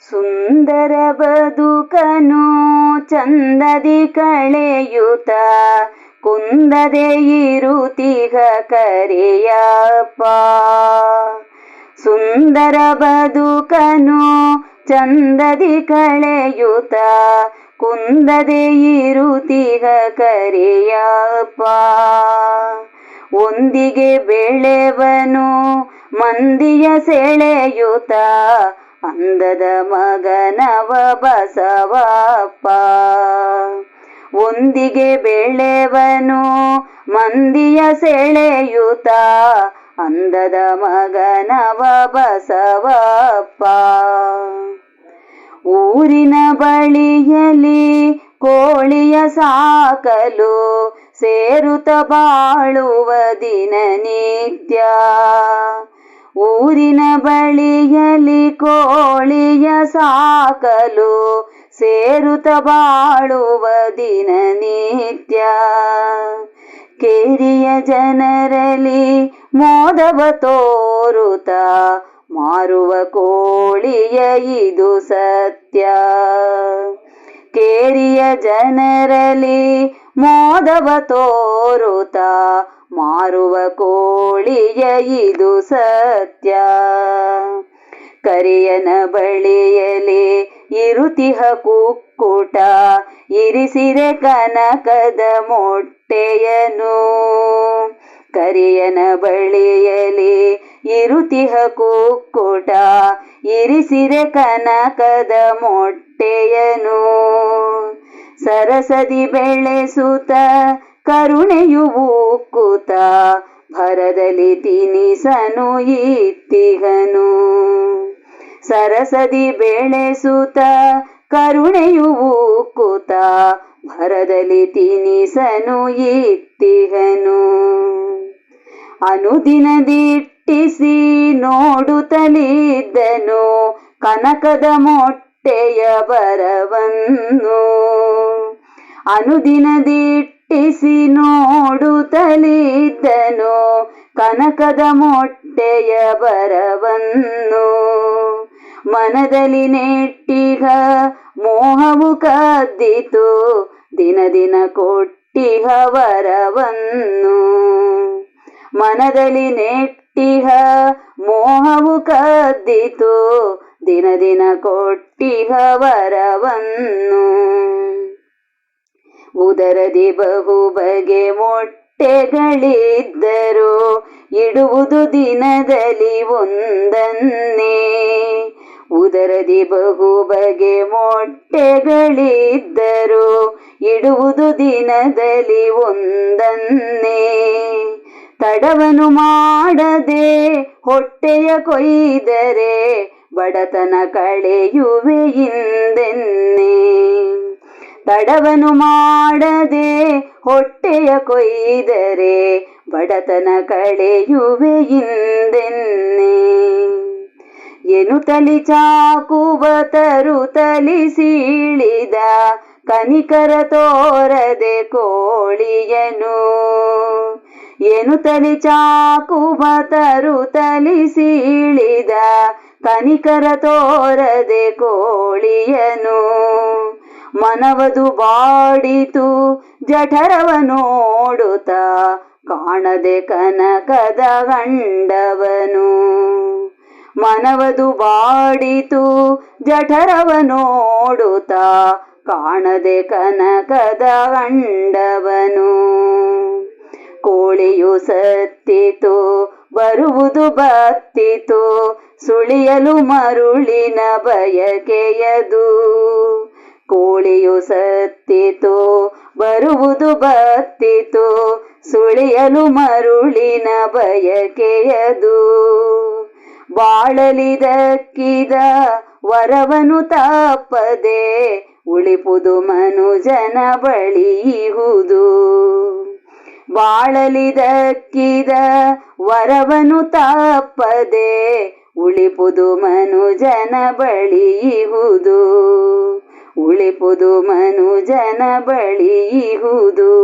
ಸುಂದರ ಬದುಕನು ಚಂದದಿ ಕಳೆಯುತ್ತ ಕುಂದದೆ ಇರುತಿಗ ಕರೆಯಪ್ಪ. ಸುಂದರ ಬದುಕನು ಚಂದದಿ ಕಳೆಯುತ್ತ ಕುಂದದೆ ಇರುತಿಗ ಕರೆಯಪ್ಪ. ಒಂದಿಗೆ ಬೆಳೆವನು ಮಂದಿಯ ಸೆಳೆಯುತ್ತ ಅಂದದ ಮಗನವ ಬಸವಪ್ಪ. ಒಂದಿಗೆ ಬೆಳೆವನು ಮಂದಿಯ ಸೆಳೆಯುತ್ತ ಅಂದದ ಮಗನವ ಬಸವಪ್ಪ. ಊರಿನ ಬಳಿಯಲಿ ಕೋಳಿಯ ಸಾಕಲು ಸೇರುತ್ತ ಬಾಳುವ ದಿನನಿತ್ಯ. ಊರಿನ ಬಳಿಯಲಿ ಕೋಳಿಯ ಸಾಕಲು ಸೇರುತ್ತ ಬಾಳುವ ದಿನನಿತ್ಯ. ಕೇರಿಯ ಜನರಲ್ಲಿ ಮೋದವ ತೋರುತ್ತ ಮಾರುವ ಕೋಳಿಯ ಇದು ಸತ್ಯ. ಕೇರಿಯ ಜನರಲ್ಲಿ ಮೋದವ ತೋರುತ್ತ ಮಾರುವ ಕೋಳಿಯ ಇದು ಸತ್ಯ. ಕರಿಯನ ಬಳಿಯಲಿ ಇರುತಿಹ ಕುಕ್ಕುಟ ಇರಿಸಿರೆ ಕನಕದ ಮೊಟ್ಟೆಯನು. ಕರಿಯನ ಬಳಿಯಲಿ ಇರುತಿಹ ಕುಕ್ಕುಟ ಇರಿಸಿರೆ ಕನಕದ ಮೊಟ್ಟೆಯನು. ಸರಸದಿ ಬೆಳೆಸುತ್ತ ಕರುಣೆಯು ಉಕ್ಕುತ ಭರದಲ್ಲಿ ತಿನಿಸನು ಇತ್ತಿಗನು. ಸರಸದಿ ಬೆಳೆಸುತ್ತ ಕರುಣೆಯು ಉಕ್ಕುತ ಭರದಲ್ಲಿ ತಿನಿಸನು ಇತ್ತಿಗನು. ಅನುದಿನ ದಿಟ್ಟಿಸಿ ನೋಡುತ್ತಲಿದ್ದನು ಕನಕದ ಮೊಟ್ಟೆಯ ಬರವನ್ನು. ಅನುದಿನ ದಿಟ್ಟಿಸಿ ನೋಡುತ್ತಲಿದ್ದನು ಕನಕದ ಮೊಟ್ಟೆಯ ಬರವನ್ನು. ಮನದಲ್ಲಿ ನೆಟ್ಟಿಗ ಮೋಹವು ಕದ್ದಿತು ದಿನ ದಿನ ಕೊಟ್ಟಿಹ ವರವನ್ನು. ಮನದಲ್ಲಿ ನೆಟ್ಟಿಹ ಮೋಹವು ಕದ್ದಿತು ದಿನ ದಿನ ಕೊಟ್ಟಿಹ ವರವನ್ನು. ಉದರದಿ ಬಹು ಬಗೆ ಮೊಟ್ಟೆಗಳಿದ್ದರು ಇಡುವುದು ದಿನದಲ್ಲಿ ಒಂದನ್ನೇ. ಉದರದಿ ಬಹು ಬಗೆ ಮೊಟ್ಟೆಗಳಿದ್ದರು ಇಡುವುದು ದಿನದಲ್ಲಿ ಒಂದನ್ನೇ. ತಡವನು ಮಾಡದೆ ಹೊಟ್ಟೆಯ ಕೊಯ್ದರೆ ಬಡತನ ಕಳೆಯುವೆ ಇಂದೆನ್ನೆ. ತಡವನು ಮಾಡದೆ ಹೊಟ್ಟೆಯ ಕೊಯ್ದರೆ ಬಡತನ ಕಳೆಯುವೆ ಇಂದೆನ್ನೆ. ಎನುತಲಿ ಚಾಕುವ ತರುತ್ತಲಿ ಸೀಳಿದ ಕನಿಕರ ತೋರದೆ ಕೋಳಿಯನು. ಎನುತಲಿ ಚಾಕುವ ತರುತ್ತಲಿ ಸೀಳಿದ ಕನಿಕರ ತೋರದೆ ಕೋಳಿಯನು. ಮನವದು ಬಾಡಿತು ಜಠರವ ನೋಡುತ್ತ ಕಾಣದೆ ಕನಕದ ಗಂಡವನು. ಮನವದು ಬಾಡಿತು ಜಠರವ ನೋಡುತ್ತ ಕಾಣದೆ ಕನಕದ ಗಂಡವನು. ಕೋಳಿಯು ಸತ್ತಿತು ಬರುವುದು ಬತ್ತಿತು ಸುಳಿಯಲು ಮರುಳಿನ ಬಯಕೆಯದು. ಕೋಳಿಯು ಸತ್ತಿತು ಬರುವುದು ಬತ್ತಿತು ಸುಳಿಯಲು ಮರುಳಿನ ಬಯಕೆಯದು. ಬಾಳಲಿದಕ್ಕಿದ ವರವನು ತಪ್ಪದೆ ಉಳಿಪುದು ಮನುಜನ ಬಳಿಯುವುದು. ಬಾಳಲಿದಕ್ಕಿದ ವರವನು ತಪ್ಪದೆ ಉಳಿಪುದು ಮನುಜನ ಬಳಿಯುವುದು. ಉಳಿಪುದು ಮನುಜನ ಬಳಿಯುವುದು.